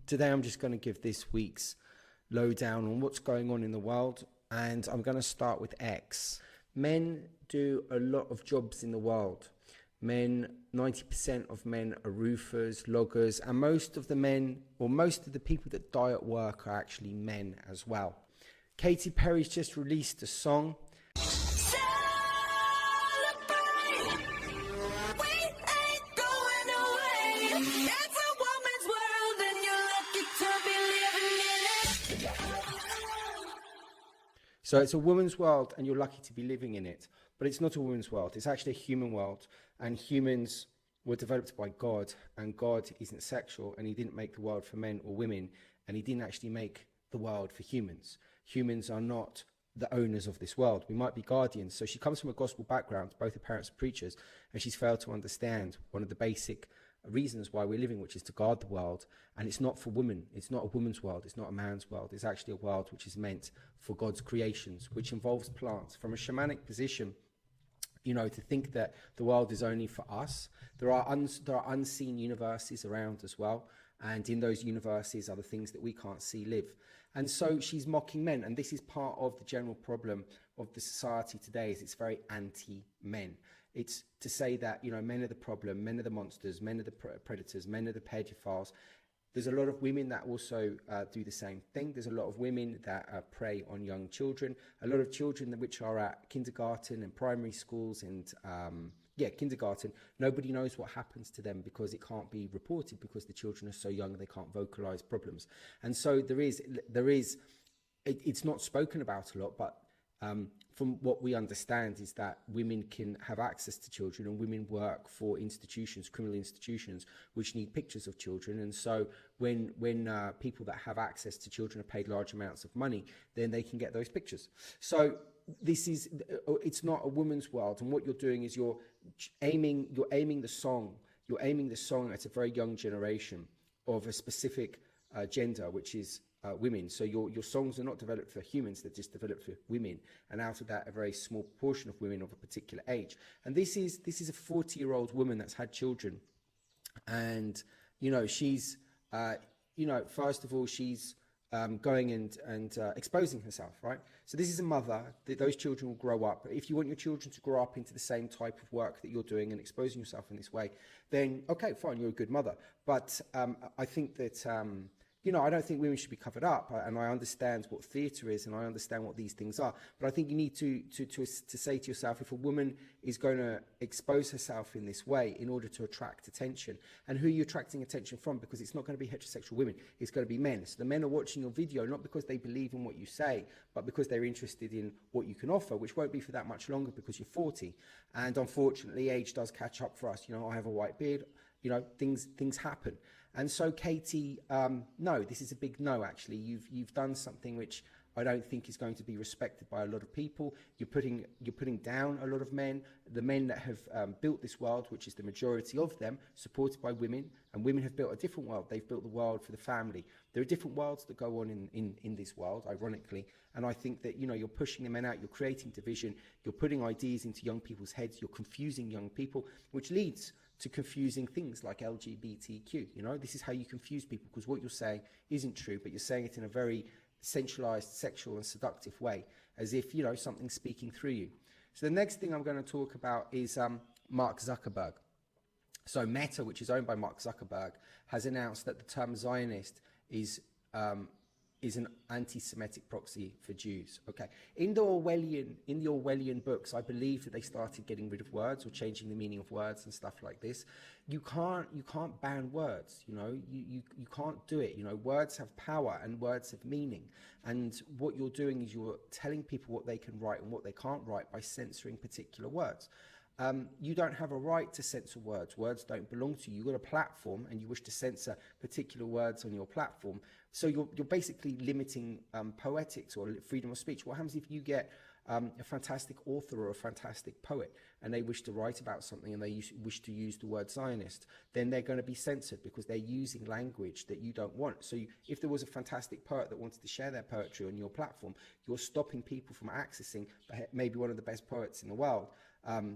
Today I'm just going to give this week's lowdown on what's going on in the world, and I'm going to start with X. Men do a lot of jobs in the world. 90% of men are roofers, loggers, and most of the men, or most of the people that die at work, are actually men as well. Katy Perry's just released a song. So it's a woman's world and you're lucky to be living in it. But it's not a woman's world. It's actually a human world. And humans were developed by God. And God isn't sexual. And he didn't make the world for men or women. And he didn't actually make the world for humans. Humans are not the owners of this world. We might be guardians. So she comes from a gospel background. Both her parents are preachers. And she's failed to understand one of the basic reasons why we're living, which is to guard the world. And it's not for women. It's not a woman's world. It's not a man's world. It's actually a world which is meant for God's creations, which involves plants. From a shamanic position, to think that the world is only for us. There are unseen universes around as well. And in those universes are the things that we can't see live. And so she's mocking men. And this is part of the general problem of the society today, is it's very anti-men. It's to say that, men are the problem, men are the monsters, men are the predators, men are the pedophiles. There's a lot of women that also do the same thing. There's a lot of women that prey on young children, a lot of children which are at kindergarten and primary schools and, kindergarten. Nobody knows what happens to them because it can't be reported because the children are so young they can't vocalize problems. And so it's not spoken about a lot, but from what we understand is that women can have access to children, and women work for institutions, criminal institutions, which need pictures of children. And so when people that have access to children are paid large amounts of money, then they can get those pictures. So it's not a woman's world. And what you're doing is you're aiming the song at a very young generation of a specific gender, which is women. So your songs are not developed for humans, they're just developed for women, and out of that a very small proportion of women of a particular age. And this is a 40-year-old woman that's had children, and she's first of all she's going and exposing herself, right? So this is a mother. Those children will grow up. If you want your children to grow up into the same type of work that you're doing and exposing yourself in this way, then okay, fine, you're a good mother. But I think that I don't think women should be covered up, and I understand what theatre is, and I understand what these things are. But I think you need to say to yourself, if a woman is going to expose herself in this way in order to attract attention, and who are you attracting attention from? Because it's not going to be heterosexual women, it's going to be men. So the men are watching your video not because they believe in what you say, but because they're interested in what you can offer, which won't be for that much longer because you're 40. And unfortunately, age does catch up for us. I have a white beard. Things happen. And so Katy, no, this is a big no, actually. You've done something which I don't think is going to be respected by a lot of people. You're putting down a lot of men, the men that have built this world, which is the majority of them, supported by women, and women have built a different world. They've built the world for the family. There are different worlds that go on in this world, ironically, and I think that, you're pushing the men out, you're creating division, you're putting ideas into young people's heads, you're confusing young people, which leads to confusing things like LGBTQ. This is how you confuse people, because what you're saying isn't true, but you're saying it in a very sensualized, sexual and seductive way, as if, something's speaking through you. So the next thing I'm going to talk about is Mark Zuckerberg. So Meta, which is owned by Mark Zuckerberg, has announced that the term Zionist is an anti-Semitic proxy for Jews. Okay, in the Orwellian books, I believe that they started getting rid of words or changing the meaning of words and stuff like this. You can't ban words. You can't do it. Words have power and words have meaning. And what you're doing is you're telling people what they can write and what they can't write by censoring particular words. You don't have a right to censor words. Words don't belong to you. You've got a platform and you wish to censor particular words on your platform. So you're basically limiting poetics or freedom of speech. What happens if you get a fantastic author or a fantastic poet and they wish to write about something and they wish to use the word Zionist? Then they're going to be censored because they're using language that you don't want. So if there was a fantastic poet that wanted to share their poetry on your platform, you're stopping people from accessing maybe one of the best poets in the world,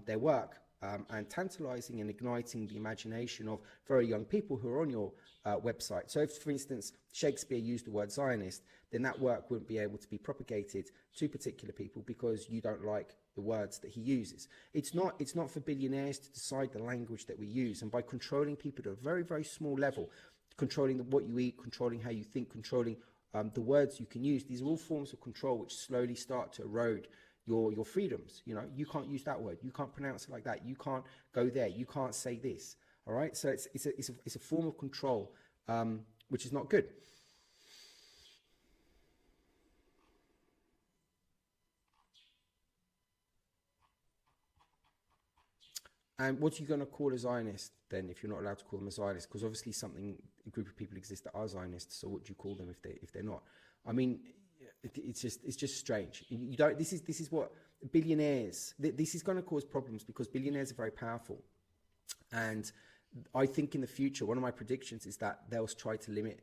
their work, and tantalizing and igniting the imagination of very young people who are on your website. So if, for instance, Shakespeare used the word Zionist, then that work wouldn't be able to be propagated to particular people because you don't like the words that he uses. It's not for billionaires to decide the language that we use. And by controlling people to a very, very small level, controlling what you eat, controlling how you think, controlling the words you can use, these are all forms of control which slowly start to erode your freedoms. You know, you can't use that word, you can't pronounce it like that, you can't go there, you can't say this. All right, so it's a form of control, which is not good. And what are you going to call a Zionist then, if you're not allowed to call them a Zionist? Because obviously a group of people exist that are Zionists. So what do you call them if they're not? I mean, it's just strange. You don't. This is what billionaires. This is going to cause problems because billionaires are very powerful, and I think in the future, one of my predictions is that they'll try to limit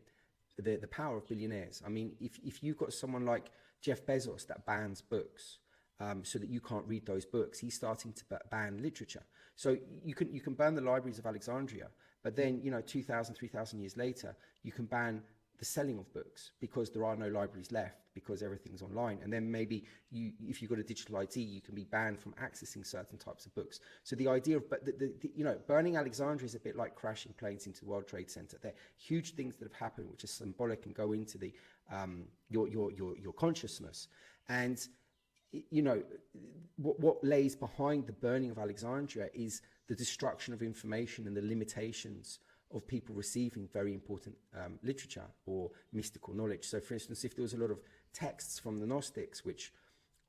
the power of billionaires. I mean, if you've got someone like Jeff Bezos that bans books, so that you can't read those books, he's starting to ban literature. So you can burn the libraries of Alexandria, but then 2,000, 3,000 years later, you can ban the selling of books because there are no libraries left because everything's online. And then maybe if you've got a digital ID, you can be banned from accessing certain types of books. So the idea of burning Alexandria is a bit like crashing planes into the World Trade Center. They're huge things that have happened, which are symbolic and go into the your consciousness. And what lays behind the burning of Alexandria is the destruction of information and the limitations of people receiving very important literature or mystical knowledge. So, for instance, if there was a lot of texts from the Gnostics, which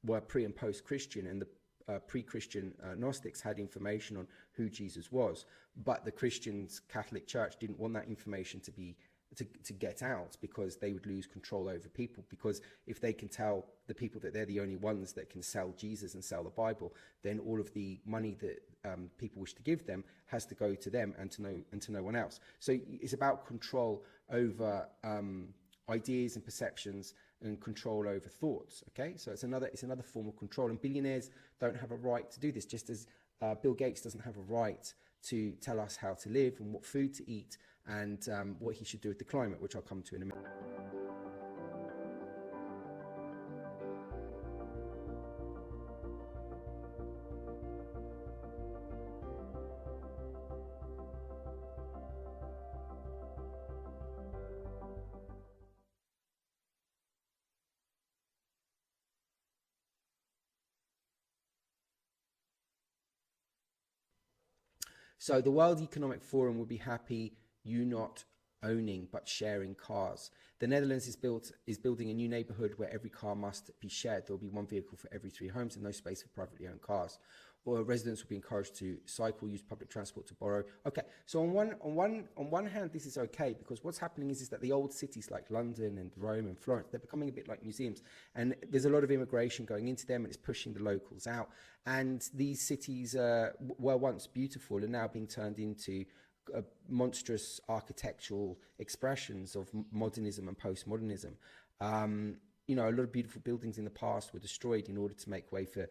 were pre- and post-Christian, and the pre-Christian Gnostics had information on who Jesus was, but the Christians, Catholic Church, didn't want that information to get out because they would lose control over people. Because if they can tell the people that they're the only ones that can sell Jesus and sell the Bible, then all of the money that people wish to give them has to go to them and to no one else. So it's about control over ideas and perceptions and control over thoughts. Okay, so it's another form of control, and billionaires don't have a right to do this, just as Bill Gates doesn't have a right to tell us how to live and what food to eat and what he should do with the climate, which I'll come to in a minute. So the World Economic Forum would be happy you not owning but sharing cars. The Netherlands is building a new neighborhood where every car must be shared. There will be one vehicle for every 3 homes and no space for privately owned cars. Or residents will be encouraged to cycle, use public transport to borrow. Okay, so on one hand, this is okay, because what's happening is that the old cities like London and Rome and Florence, they're becoming a bit like museums, and there's a lot of immigration going into them, and it's pushing the locals out. And these cities were once beautiful and now being turned into monstrous architectural expressions of modernism and postmodernism. A lot of beautiful buildings in the past were destroyed in order to make way for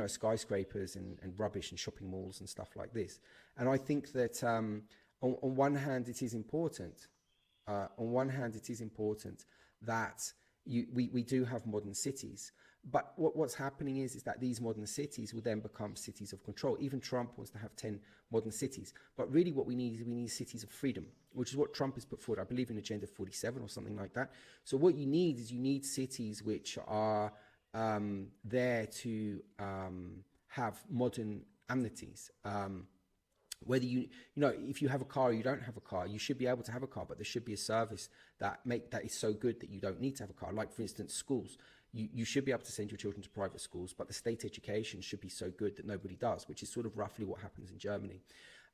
skyscrapers and rubbish and shopping malls and stuff like this. And I think that on one hand it is important. That we do have modern cities. But what's happening is that these modern cities will then become cities of control. Even Trump wants to have 10 modern cities. But really what we need cities of freedom, which is what Trump has put forward, I believe, in Agenda 47 or something like that. So what you need cities which are there to have modern amenities. Whether if you have a car or you don't have a car, you should be able to have a car, but there should be a service that is so good that you don't need to have a car. Like, for instance, schools. You should be able to send your children to private schools, but the state education should be so good that nobody does, which is sort of roughly what happens in Germany.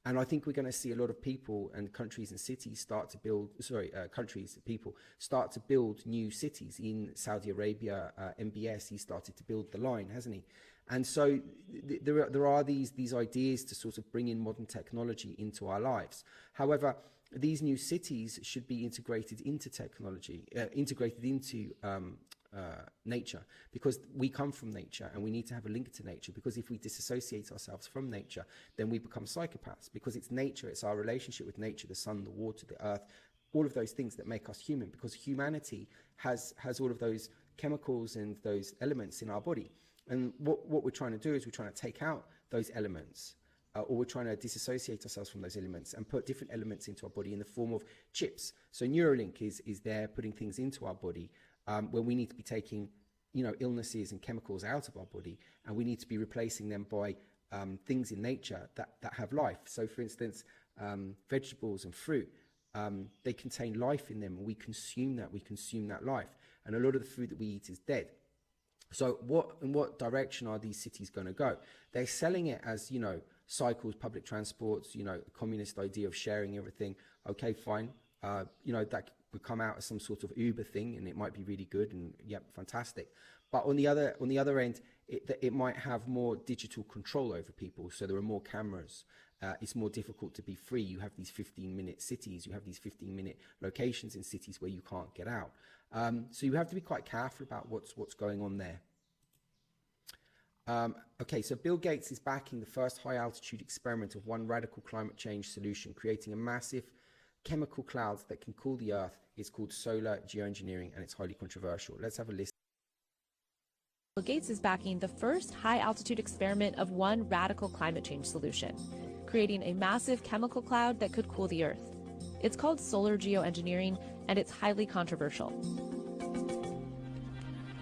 And I think we're going to see a lot of people and countries and cities start to build new cities. In Saudi Arabia, MBS, he started to build the line, hasn't he? And so there are these ideas to sort of bring in modern technology into our lives. However, these new cities should be integrated into technology, integrated into nature, because we come from nature and we need to have a link to nature, because if we disassociate ourselves from nature, then we become psychopaths, because it's nature, it's our relationship with nature, the sun, the water, the earth, all of those things that make us human, because humanity has all of those chemicals and those elements in our body. And what we're trying to do is we're trying to take out those elements, or we're trying to disassociate ourselves from those elements and put different elements into our body in the form of chips. So Neuralink is there putting things into our body when we need to be taking, illnesses and chemicals out of our body, and we need to be replacing them by things in nature that have life. So for instance, vegetables and fruit, they contain life in them, and we consume that life. And a lot of the food that we eat is dead. So in what direction are these cities going to go? They're selling it as, cycles, public transports, communist idea of sharing everything. Okay, fine. That would come out as some sort of Uber thing, and it might be really good, and yep, fantastic. But on the other end, it might have more digital control over people. So there are more cameras. It's more difficult to be free. You have these 15-minute cities. You have these 15-minute locations in cities where you can't get out. So you have to be quite careful about what's going on there. Okay, so Bill Gates is backing the first high-altitude experiment of one radical climate change solution, creating a massive chemical cloud that can cool the Earth. It's called solar geoengineering, and it's highly controversial. Let's have a list. Bill Gates is backing the first high-altitude experiment of one radical climate change solution, creating a massive chemical cloud that could cool the Earth. It's called solar geoengineering, and it's highly controversial.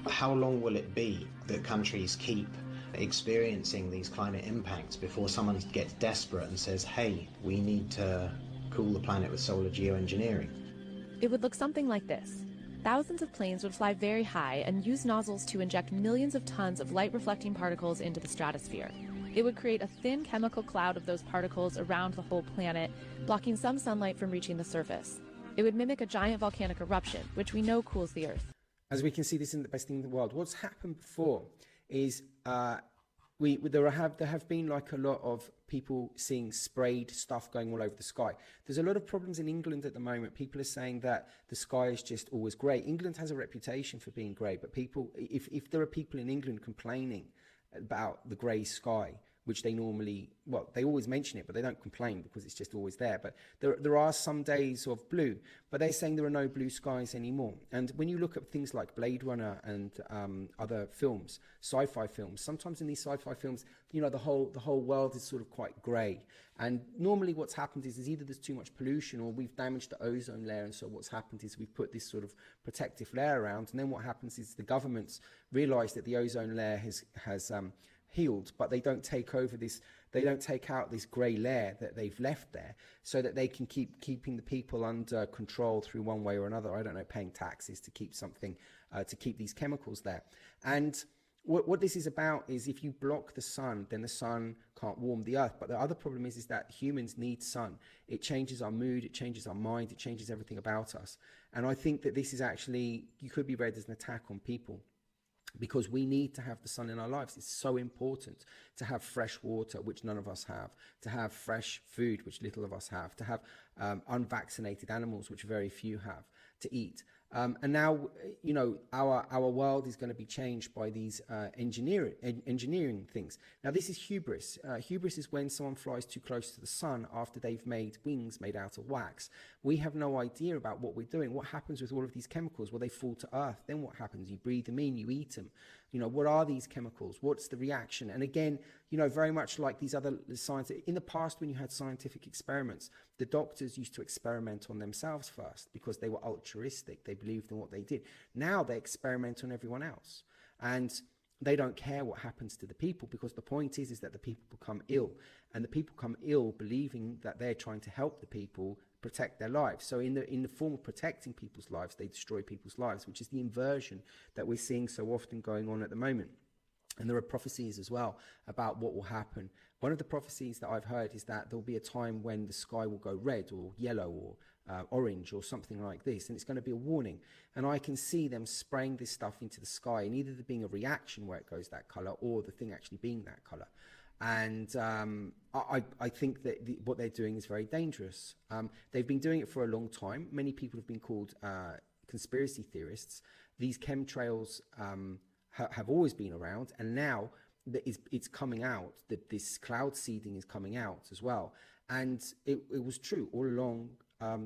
How long will it be that countries keep experiencing these climate impacts before someone gets desperate and says, hey, we need to cool the planet with solar geoengineering? It would look something like this. Thousands of planes would fly very high and use nozzles to inject millions of tons of light-reflecting particles into the stratosphere. It would create a thin chemical cloud of those particles around the whole planet, blocking some sunlight from reaching the surface. It would mimic a giant volcanic eruption, which we know cools the Earth. As we can see, this isn't the best thing in the world. What's happened before is there have been like a lot of people seeing sprayed stuff going all over the sky. There's a lot of problems in England at the moment. People are saying that the sky is just always grey. England has a reputation for being grey, but people, if there are people in England complaining about the grey sky, which they normally, well, they always mention it, but they don't complain because it's just always there. But there are some days of blue, but they're saying there are no blue skies anymore. And when you look at things like Blade Runner and other films, sci-fi films, sometimes in these sci-fi films, the whole world is sort of quite grey. And normally what's happened is either there's too much pollution or we've damaged the ozone layer. And so what's happened is we've put this sort of protective layer around. And then what happens is the governments realise that the ozone layer has healed, but they don't take over this, they don't take out this grey layer that they've left there, so that they can keeping the people under control through one way or another. I don't know, paying taxes to keep something, to keep these chemicals there. And what this is about is if you block the sun, then the sun can't warm the earth. But the other problem is that humans need sun. It changes our mood, it changes our mind, it changes everything about us. And I think that this is actually, you could be read as an attack on people, because we need to have the sun in our lives. It's so important to have fresh water, which none of us have, to have fresh food, which little of us have, to have unvaccinated animals, which very few have, to eat. And now, our world is going to be changed by these engineering things. Now, this is hubris. Hubris is when someone flies too close to the sun after they've made wings made out of wax. We have no idea about what we're doing. What happens with all of these chemicals? Well, they fall to earth. Then what happens? You breathe them in, you eat them. What are these chemicals? What's the reaction? And again, very much like these other science, in the past when you had scientific experiments, the doctors used to experiment on themselves first because they were altruistic. They believed in what they did. Now they experiment on everyone else. And they don't care what happens to the people, because the point is that the people become ill, and the people become ill believing that they're trying to help the people protect their lives. So in the form of protecting people's lives, they destroy people's lives, which is the inversion that we're seeing so often going on at the moment. And there are prophecies as well about what will happen. One of the prophecies that I've heard is that there'll be a time when the sky will go red or yellow or orange or something like this, and it's going to be a warning. And I can see them spraying this stuff into the sky, and either there being a reaction where it goes that color, or the thing actually being that color. And I think that what they're doing is very dangerous. They've been doing it for a long time. Many people have been called conspiracy theorists, these chemtrails have always been around, and now that it's coming out, that this cloud seeding is coming out as well. And it was true all along.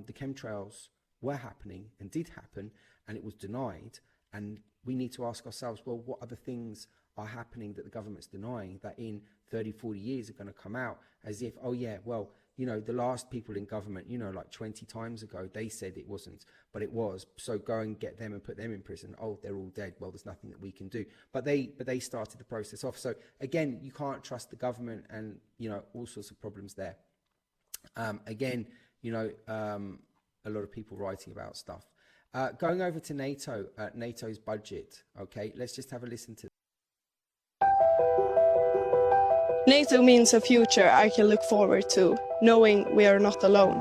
The chemtrails were happening and did happen, and it was denied. And we need to ask ourselves, well, what other things are happening that the government's denying that in 30, 40 years are going to come out as if, oh yeah, well, the last people in government, like 20 times ago, they said it wasn't, but it was. So go and get them and put them in prison. Oh, they're all dead. Well, there's nothing that we can do. But they started the process off. So again, you can't trust the government, and, all sorts of problems there. Again, a lot of people writing about stuff. Going over to NATO, NATO's budget. Okay, let's just have a listen to. NATO means a future I can look forward to, knowing we are not alone.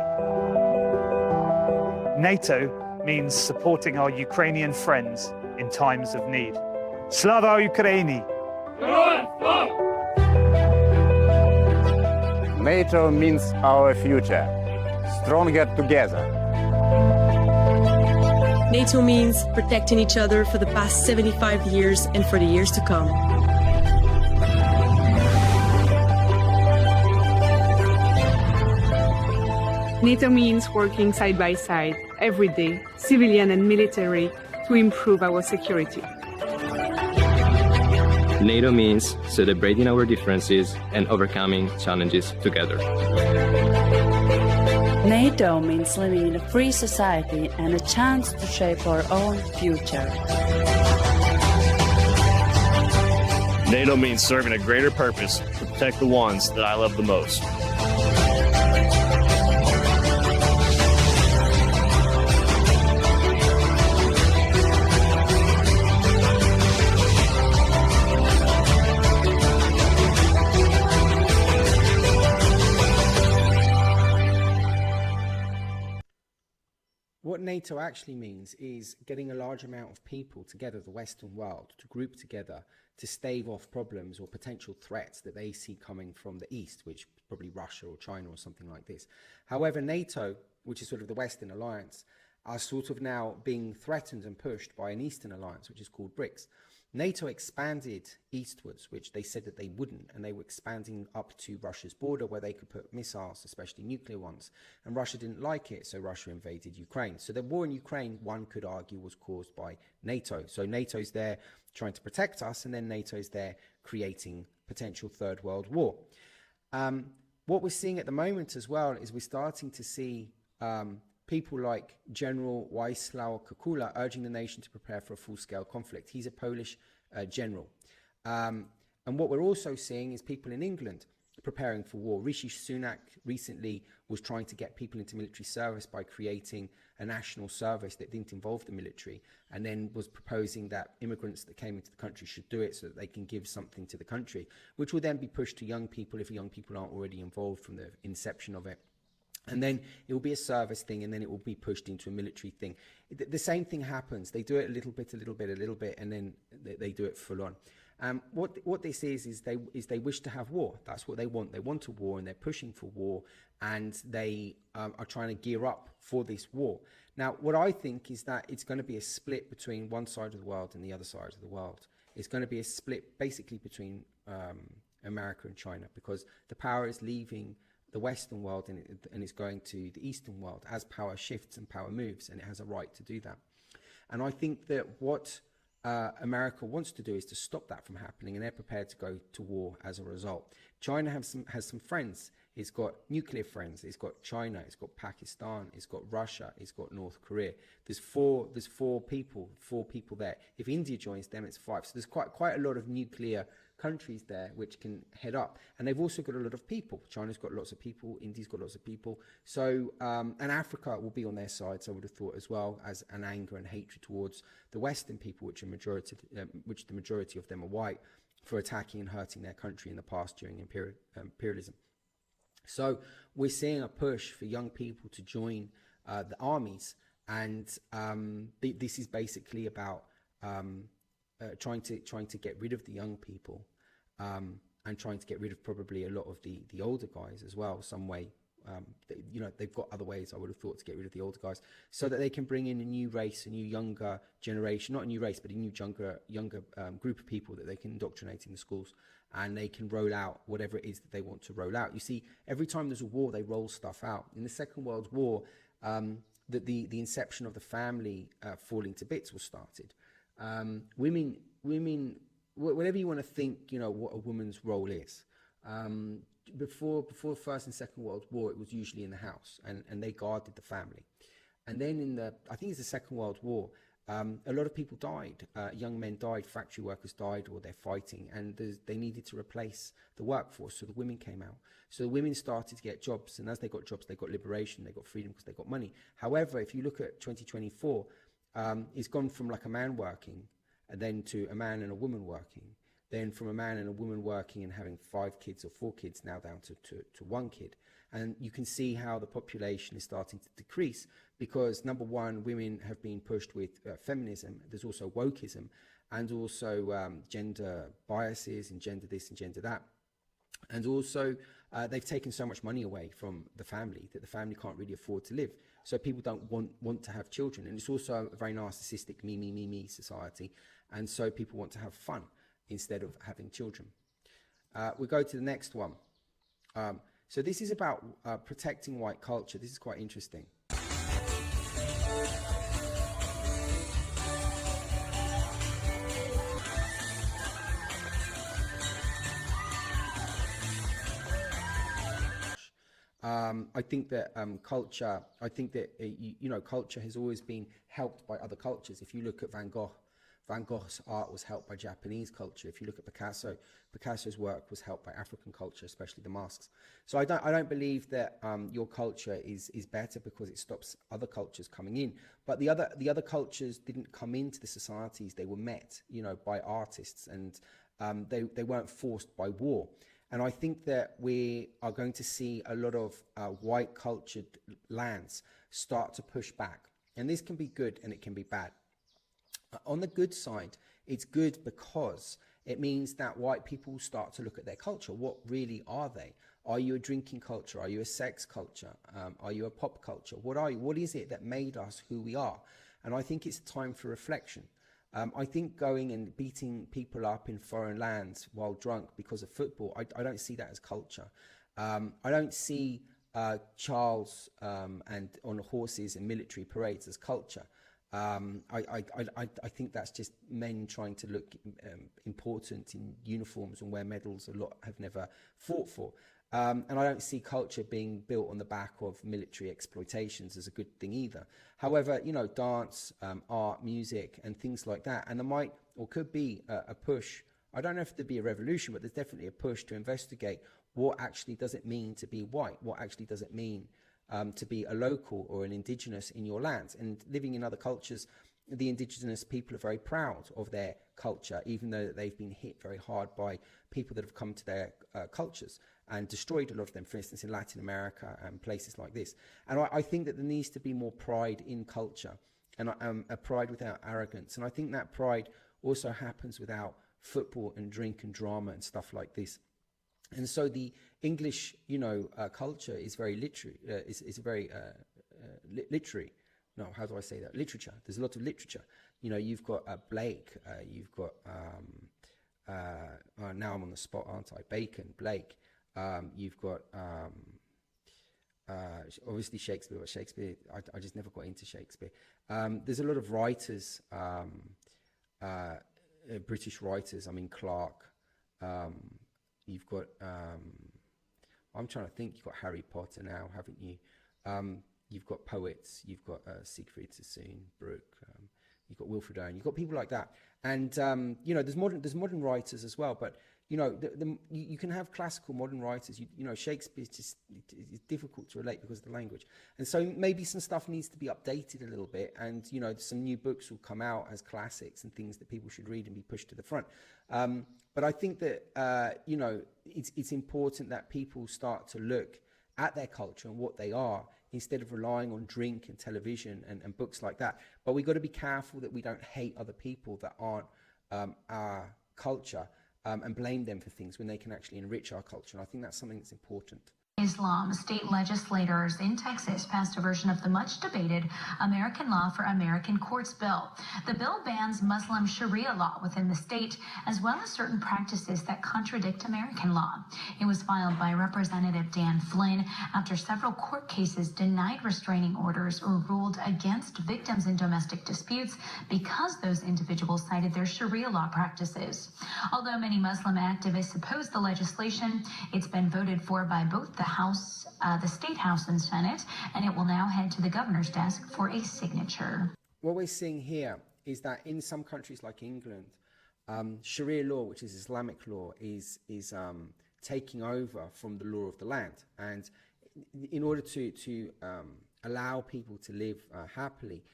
NATO means supporting our Ukrainian friends in times of need. Slava Ukraini! NATO means our future, stronger together. NATO means protecting each other for the past 75 years and for the years to come. NATO means working side by side, every day, civilian and military, to improve our security. NATO means celebrating our differences and overcoming challenges together. NATO means living in a free society and a chance to shape our own future. NATO means serving a greater purpose to protect the ones that I love the most. What NATO actually means is getting a large amount of people together, the Western world, to group together to stave off problems or potential threats that they see coming from the East, which is probably Russia or China or something like this. However, NATO, which is sort of the Western alliance, are sort of now being threatened and pushed by an Eastern alliance, which is called BRICS. NATO expanded eastwards, which they said that they wouldn't, and they were expanding up to Russia's border where they could put missiles, especially nuclear ones. And Russia didn't like it, so Russia invaded Ukraine. So the war in Ukraine, one could argue, was caused by NATO. So NATO's there trying to protect us, and then NATO's there creating potential Third World War. What we're seeing at the moment as well is we're starting to see people like General Władysław Kukula urging the nation to prepare for a full-scale conflict. He's a Polish general. And what we're also seeing is people in England preparing for war. Rishi Sunak recently was trying to get people into military service by creating a national service that didn't involve the military, and then was proposing that immigrants that came into the country should do it so that they can give something to the country, which will then be pushed to young people if young people aren't already involved from the inception of it. And then it will be a service thing, and then it will be pushed into a military thing. The same thing happens. They do it a little bit, and then they do it full on. What this is they wish to have war. That's what they want. They want a war, and they're pushing for war, and they are trying to gear up for this war. Now, what I think is that it's going to be a split between one side of the world and the other side of the world. It's going to be a split basically between America and China, because the power is leaving the Western world and it's going to the Eastern world as power shifts and power moves, and it has a right to do that. And I think that what America wants to do is to stop that from happening, and they're prepared to go to war as a result. China has some friends. It's got nuclear friends. It's got China. It's got Pakistan. It's got Russia. It's got North Korea. There's four people there. If India joins them, it's 5. So there's quite a lot of nuclear countries there which can head up, and they've also got a lot of people. China's got lots of people. India's got lots of people. So and Africa will be on their side. So I would have thought as well, as an anger and hatred towards the Western people, which the majority of them are white, for attacking and hurting their country in the past during imperialism. So we're seeing a push for young people to join the armies, and this is basically about trying to get rid of the young people, and trying to get rid of probably a lot of the older guys as well, some way, they've got other ways, I would have thought, to get rid of the older guys, so that they can bring in a new race, a new younger generation, not a new race, but a new younger group of people that they can indoctrinate in the schools, and they can roll out whatever it is that they want to roll out. You see, every time there's a war, they roll stuff out. In the Second World War, the inception of the family falling to bits was started. Women, whatever you want to think, what a woman's role is. Before the First and Second World War, it was usually in the house, and they guarded the family. And then I think it's the Second World War, a lot of people died. Young men died, factory workers died, or they're fighting, and they needed to replace the workforce, so the women came out. So the women started to get jobs, and as they got jobs, they got liberation, they got freedom because they got money. However, if you look at 2024, it's gone from like a man working, and then to a man and a woman working, then from a man and a woman working and having 5 kids or 4 kids, now down to 1 kid. And you can see how the population is starting to decrease because, number one, women have been pushed with feminism. There's also wokeism, and also gender biases and gender this and gender that. And also they've taken so much money away from the family that the family can't really afford to live. So people don't want to have children. And it's also a very narcissistic me society. And so people want to have fun instead of having children. We go to the next one. So this is about protecting white culture. This is quite interesting. I think that culture, culture has always been helped by other cultures. If you look at Van Gogh's art was helped by Japanese culture. If you look at Picasso's work was helped by African culture, especially the masks. So I don't believe that your culture is better because it stops other cultures coming in. But the other cultures didn't come into the societies. They were met, by artists, and they weren't forced by war. And I think that we are going to see a lot of white cultured lands start to push back. And this can be good and it can be bad. On the good side, it's good because it means that white people start to look at their culture. What really are they? Are you a drinking culture? Are you a sex culture? Are you a pop culture? What are you? What is it that made us who we are? And I think it's time for reflection. I think going and beating people up in foreign lands while drunk because of football, I don't see that as culture. I don't see Charles and on horses and military parades as culture. I think that's just men trying to look important in uniforms and wear medals a lot have never fought for. And I don't see culture being built on the back of military exploitations as a good thing either. However, dance, art, music, and things like that. And there might or could be a push. I don't know if there'd be a revolution, but there's definitely a push to investigate what actually does it mean to be white? What actually does it mean to be a local or an indigenous in your lands? And living in other cultures, the indigenous people are very proud of their culture, even though they've been hit very hard by people that have come to their cultures and destroyed a lot of them, for instance, in Latin America and places like this. And I think that there needs to be more pride in culture, and a pride without arrogance. And I think that pride also happens without football and drink and drama and stuff like this. And so the English, culture is very literary. It's very literary. No, how do I say that? Literature. There's a lot of literature. You've got Blake. You've got now I'm on the spot, aren't I? Bacon, Blake. You've got obviously Shakespeare. But Shakespeare, I just never got into Shakespeare. There's a lot of writers, British writers. I mean Clarke. You've got, I'm trying to think, you've got Harry Potter now, haven't you? You've got poets, you've got Siegfried Sassoon, Brooke, you've got Wilfred Owen, you've got people like that. And, there's modern writers as well, but, you can have classical modern writers. Shakespeare's just it's difficult to relate because of the language. And so maybe some stuff needs to be updated a little bit, and, some new books will come out as classics and things that people should read and be pushed to the front. But I think that, it's important that people start to look at their culture and what they are instead of relying on drink and television and books like that. But we've got to be careful that we don't hate other people that aren't our culture and blame them for things when they can actually enrich our culture. And I think that's something that's important. Islam. State legislators in Texas passed a version of the much-debated American Law for American Courts bill. The bill bans Muslim Sharia law within the state, as well as certain practices that contradict American law. It was filed by Representative Dan Flynn after several court cases denied restraining orders or ruled against victims in domestic disputes because those individuals cited their Sharia law practices. Although many Muslim activists oppose the legislation, it's been voted for by both the House, the State House and Senate, and it will now head to the governor's desk for a signature. What we're seeing here is that in some countries like England, Sharia law, which is Islamic law, is taking over from the law of the land. And in order to allow people to live happily,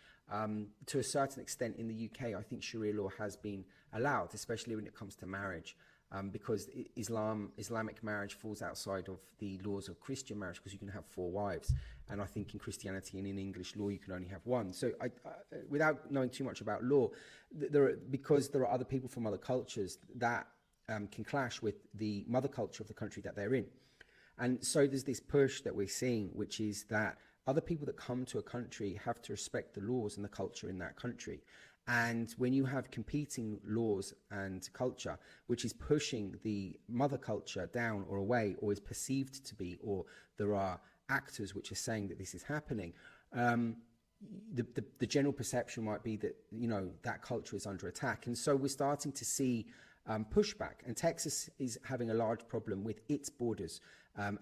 to a certain extent in the UK, I think Sharia law has been allowed, especially when it comes to marriage. Because Islamic marriage falls outside of the laws of Christian marriage, because you can have 4 wives, and I think in Christianity and in English law you can only have 1. So without knowing too much about law, because there are other people from other cultures that can clash with the mother culture of the country that they're in. And so there's this push that we're seeing, which is that other people that come to a country have to respect the laws and the culture in that country. And when you have competing laws and culture, which is pushing the mother culture down or away, or is perceived to be, or there are actors which are saying that this is happening, the general perception might be that, you know, that culture is under attack. And so we're starting to see pushback. And Texas is having a large problem with its borders,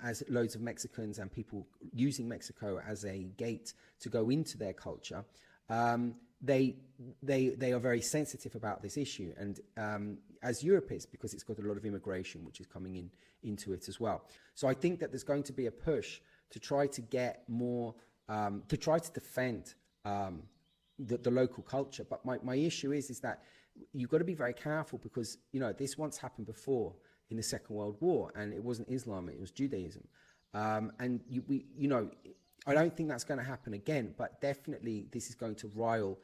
as loads of Mexicans and people using Mexico as a gate to go into their culture. They are very sensitive about this issue, and as Europe is, because it's got a lot of immigration which is coming into it as well. So I think that there's going to be a push to try to get more, to try to defend the local culture. But my issue is that you've got to be very careful, because, you know, this once happened before in the Second World War, and it wasn't Islam, it was Judaism. And you know, I don't think that's going to happen again, but definitely this is going to rile,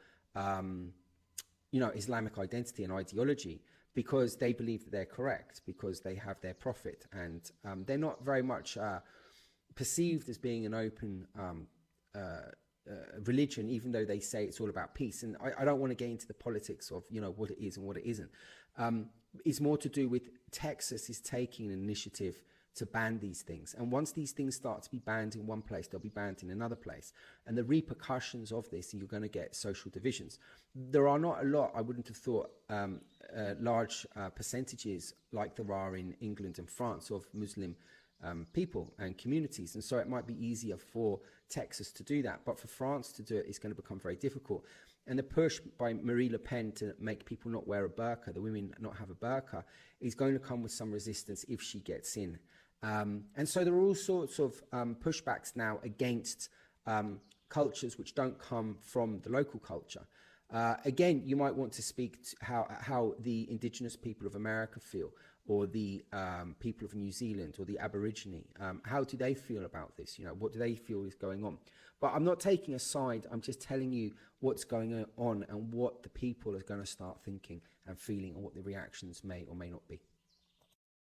you know, Islamic identity and ideology, because they believe that they're correct, because they have their prophet, and they're not very much perceived as being an open religion, even though they say it's all about peace. And I don't want to get into the politics of, you know, what it is and what it isn't. It's more to do with Texas is taking an initiative to ban these things. And once these things start to be banned in one place, they'll be banned in another place. And the repercussions of this, you're going to get social divisions. There are not a lot, I wouldn't have thought, large percentages like there are in England and France of Muslim people and communities. And so it might be easier for Texas to do that. But for France to do it, it's going to become very difficult. And the push by Marie Le Pen to make people not wear a burqa, the women not have a burqa, is going to come with some resistance if she gets in. And so there are all sorts of pushbacks now against cultures which don't come from the local culture. Again, you might want to speak to how the indigenous people of America feel, or the people of New Zealand, or the Aborigine. How do they feel about this? You know, what do they feel is going on? But I'm not taking a side. I'm just telling you what's going on and what the people are going to start thinking and feeling, and what the reactions may or may not be.